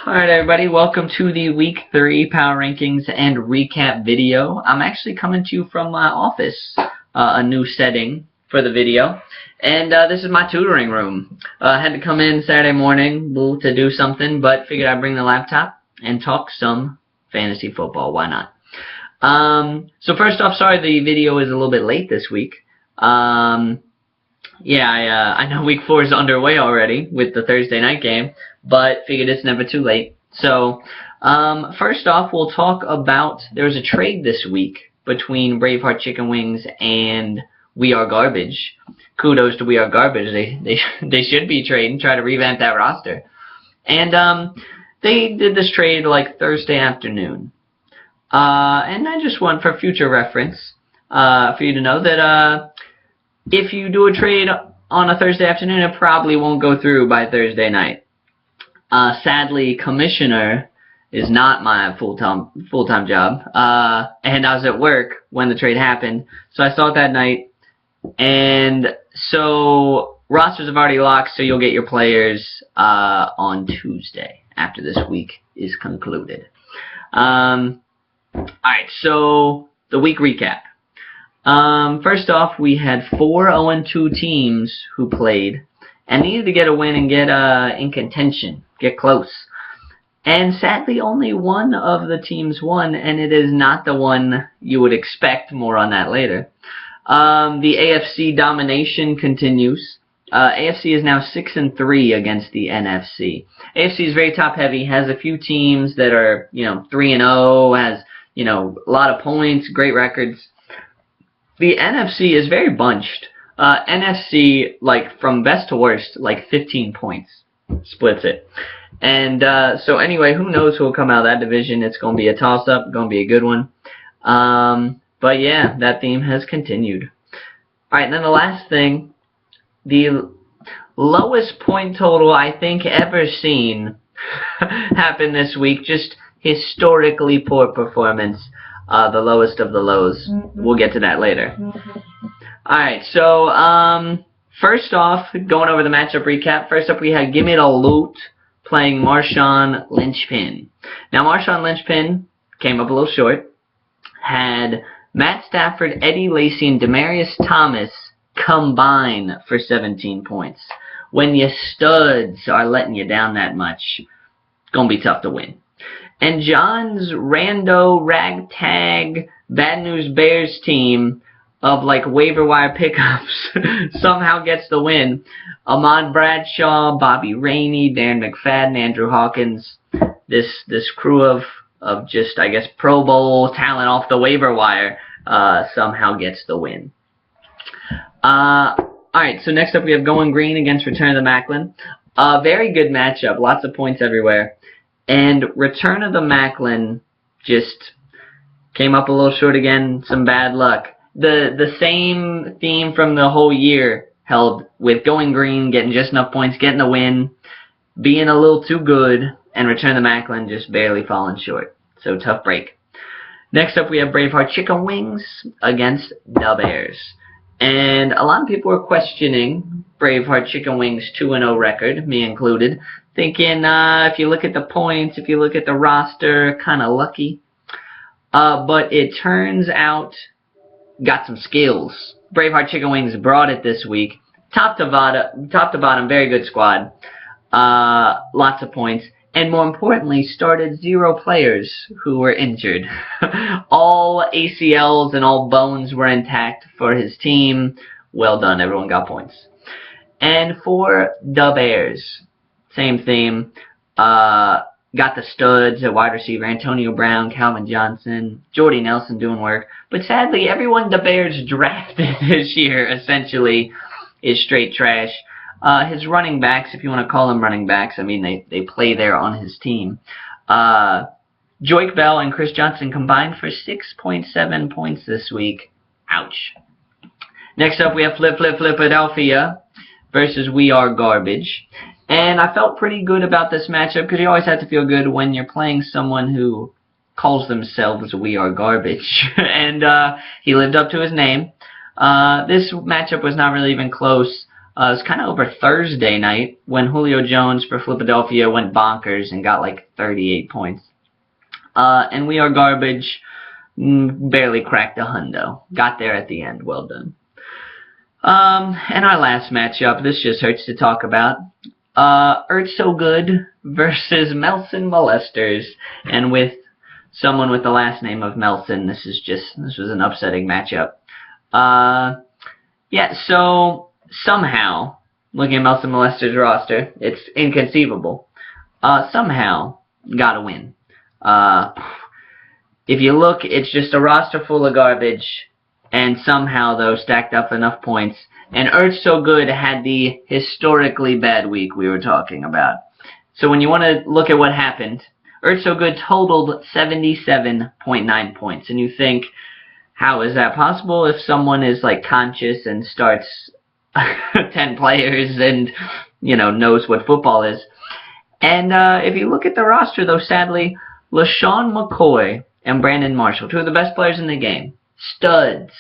Alright everybody, welcome to the Week 3 Power Rankings and Recap video. I'm actually coming to you from my office, a new setting for the video. And this is my tutoring room. I had to come in Saturday morning to do something, but figured I'd bring the laptop and talk some fantasy football. Why not? So first off, sorry the video is a little bit late this week. I know Week 4 is underway already with the Thursday night game, but figured it's never too late. So, first off, we'll talk about, there was a trade this week between Braveheart Chicken Wings and We Are Garbage. Kudos to We Are Garbage. They should be trading, try to revamp that roster. And they did this trade like Thursday afternoon. And I just want, for future reference, for you to know that if you do a trade on a Thursday afternoon, it probably won't go through by Thursday night. Sadly, Commissioner is not my full-time job, and I was at work when the trade happened, so I saw it that night, and so rosters have already locked, so you'll get your players on Tuesday after this week is concluded. Alright, so the week recap. First off, we had 4 0-2 teams who played and needed to get a win and get in contention, get close. And sadly, only one of the teams won, and it is not the one you would expect. More on that later. The AFC domination continues. AFC is now 6-3 against the NFC. AFC is very top-heavy, has a few teams that are 3-0, has a lot of points, great records. The NFC is very bunched. NFC, like, from best to worst, like 15 points. Splits it. And so anyway, who knows who will come out of that division. It's going to be a toss-up, going to be a good one. But yeah, that theme has continued. Alright, and then the last thing, the lowest point total I think ever seen happened this week. Just historically poor performance. The lowest of the lows. We'll get to that later. Alright, so, first off, going over the matchup recap. First up, we had Gimme the Loot playing Marshawn Lynchpin. Now, Marshawn Lynchpin came up a little short. Had Matt Stafford, Eddie Lacy, and Demaryius Thomas combine for 17 points. When your studs are letting you down that much, it's going to be tough to win. And John's rando, ragtag, Bad News Bears team of like waiver wire pickups somehow gets the win. Ahmad Bradshaw, Bobby Rainey, Dan McFadden, Andrew Hawkins, this crew of just, I guess, Pro Bowl talent off the waiver wire somehow gets the win. Alright, so next up we have Going Green against Return of the Macklin. Very good matchup, lots of points everywhere. And Return of the Macklin just came up a little short again, some bad luck. The same theme from the whole year held with Going Green, getting just enough points, getting the win, being a little too good, and Return of the Macklin just barely falling short. So tough break. Next up we have Braveheart Chicken Wings against the Bears. And a lot of people were questioning Braveheart Chicken Wings' 2-0 record, me included, thinking if you look at the points, if you look at the roster, kind of lucky. But it turns out, got some skills. Braveheart Chicken Wings brought it this week. Top to bottom, very good squad. Lots of points. And more importantly, started 0 players who were injured. All ACLs and all bones were intact for his team. Well done, everyone got points. And for the Bears, same theme. Got the studs at wide receiver, Antonio Brown, Calvin Johnson, Jordy Nelson doing work. But sadly, everyone the Bears drafted this year, essentially, is straight trash. His running backs, if you want to call them running backs, I mean, they play there on his team. Joique Bell and Chris Johnson combined for 6.7 points this week. Ouch. Next up, we have Philadelphia versus We Are Garbage. And I felt pretty good about this matchup because you always have to feel good when you're playing someone who calls themselves We Are Garbage. And he lived up to his name. This matchup was not really even close. It was kind of over Thursday night when Julio Jones for Philadelphia went bonkers and got like 38 points. And We Are Garbage barely cracked a hundo. Got there at the end. Well done. And our last matchup, this just hurts to talk about. Earth So Good versus Melson Molesters. And with someone with the last name of Melson, this was an upsetting matchup. Yeah, so somehow, looking at Melson Molesters' roster, it's inconceivable. Somehow got a win. If you look, it's just a roster full of garbage, and somehow, though, stacked up enough points. And Earth So Good had the historically bad week we were talking about. So when you want to look at what happened, Earth So Good totaled 77.9 points. And you think, how is that possible if someone is like conscious and starts 10 players and, knows what football is? And if you look at the roster, though, sadly, LaShawn McCoy and Brandon Marshall, two of the best players in the game, studs,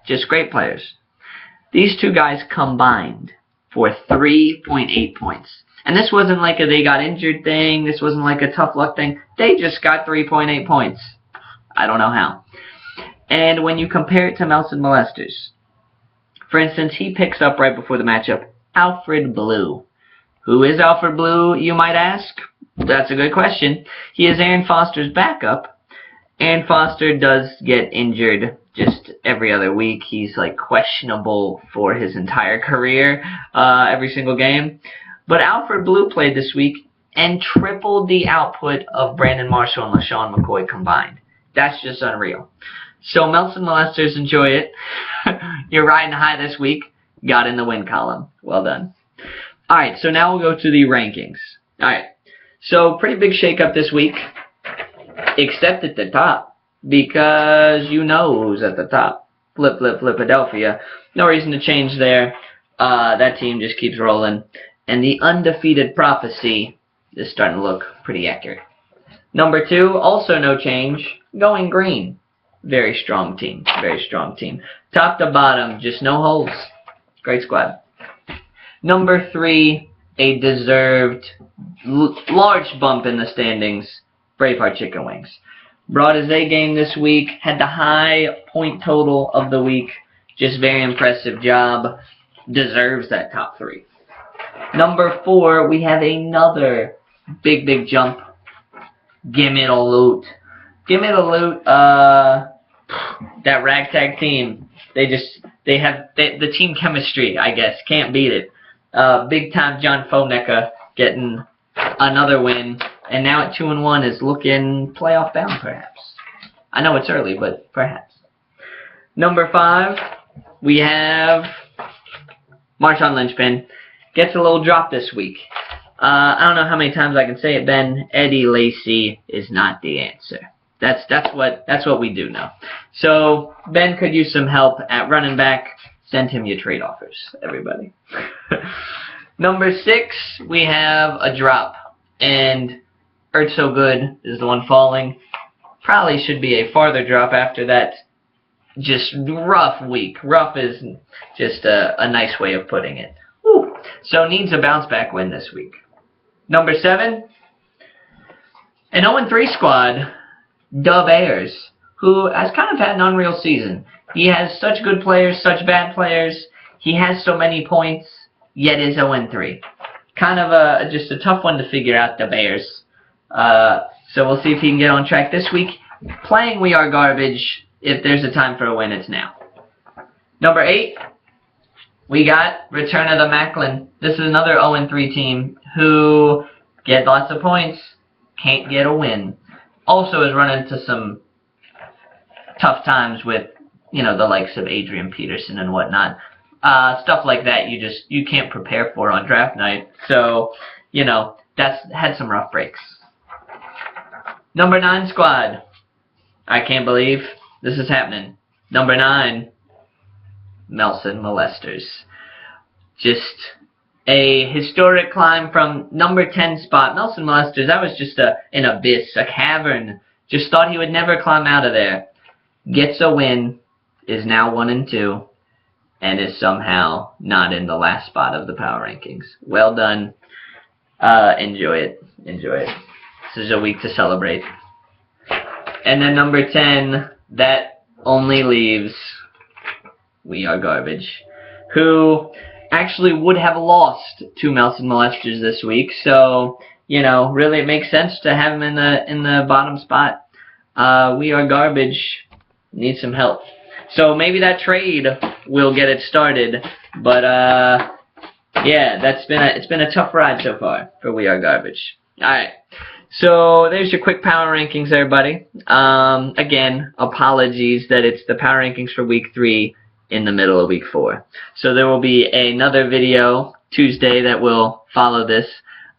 just great players. These two guys combined for 3.8 points. And this wasn't like a they got injured thing. This wasn't like a tough luck thing. They just got 3.8 points. I don't know how. And when you compare it to Melson Molesters, for instance, he picks up right before the matchup Alfred Blue. Who is Alfred Blue, you might ask? That's a good question. He is Aaron Foster's backup. Aaron Foster does get injured just every other week. He's like questionable for his entire career, every single game. But Alfred Blue played this week and tripled the output of Brandon Marshall and LaShawn McCoy combined. That's just unreal. So Melson Molesters, enjoy it. You're riding high this week. Got in the win column. Well done. Alright, so now we'll go to the rankings. Alright, so pretty big shakeup this week, except at the top, because you know who's at the top. Philadelphia. No reason to change there. That team just keeps rolling. And the undefeated prophecy is starting to look pretty accurate. Number 2, also no change, Going Green. Very strong team. Very strong team. Top to bottom, just no holes. Great squad. Number 3, a deserved large bump in the standings, Braveheart Chicken Wings. Brought his A game this week, had the high point total of the week. Just very impressive job. Deserves that top 3. Number 4, we have another big jump. Gimme the Loot. Gimme the Loot, that ragtag team. They have the team chemistry, I guess. Can't beat it. Big time John Foneka getting another win. And now at 2-1 is looking playoff bound, perhaps. I know it's early, but perhaps. Number 5, we have Marshawn Lynchpin. Gets a little drop this week. I don't know how many times I can say it, Ben. Eddie Lacy is not the answer. That's what we do now. So Ben could use some help at running back. Send him your trade offers, everybody. Number 6, we have a drop. And Earth So Good is the one falling. Probably should be a farther drop after that just rough week. Rough is just a nice way of putting it. Whew. So needs a bounce back win this week. Number 7, an 0-3 squad, Dub Ayers, who has kind of had an unreal season. He has such good players, such bad players. He has so many points, yet is 0-3. Kind of just a tough one to figure out, the Bears. So we'll see if he can get on track this week. Playing We Are Garbage. If there's a time for a win, it's now. Number 8, we got Return of the Macklin. This is another 0-3 team who get lots of points, can't get a win. Also has run into some tough times with, the likes of Adrian Peterson and whatnot. Stuff like that you can't prepare for on draft night. So, that's had some rough breaks. Number 9 squad. I can't believe this is happening. Number 9, Melson Molesters. Just a historic climb from number 10 spot. Melson Molesters, that was just an abyss, a cavern. Just thought he would never climb out of there. Gets a win, is now 1-2. and is somehow not in the last spot of the power rankings. Well done. Enjoy it. Enjoy it. This is a week to celebrate. And then number 10, that only leaves We Are Garbage, who actually would have lost to Melted Molesters this week. So, you know, really it makes sense to have him in the bottom spot. We Are Garbage needs some help. So maybe that trade will get it started. But yeah, it's been a tough ride so far for We Are Garbage. Alright. So there's your quick power rankings, everybody. Again, apologies that it's the power rankings for week 3 in the middle of week 4. So there will be another video Tuesday that will follow this.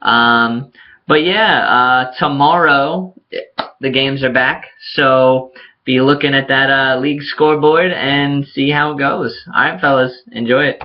But yeah, tomorrow the games are back, so be looking at that league scoreboard and see how it goes. Alright, fellas, enjoy it.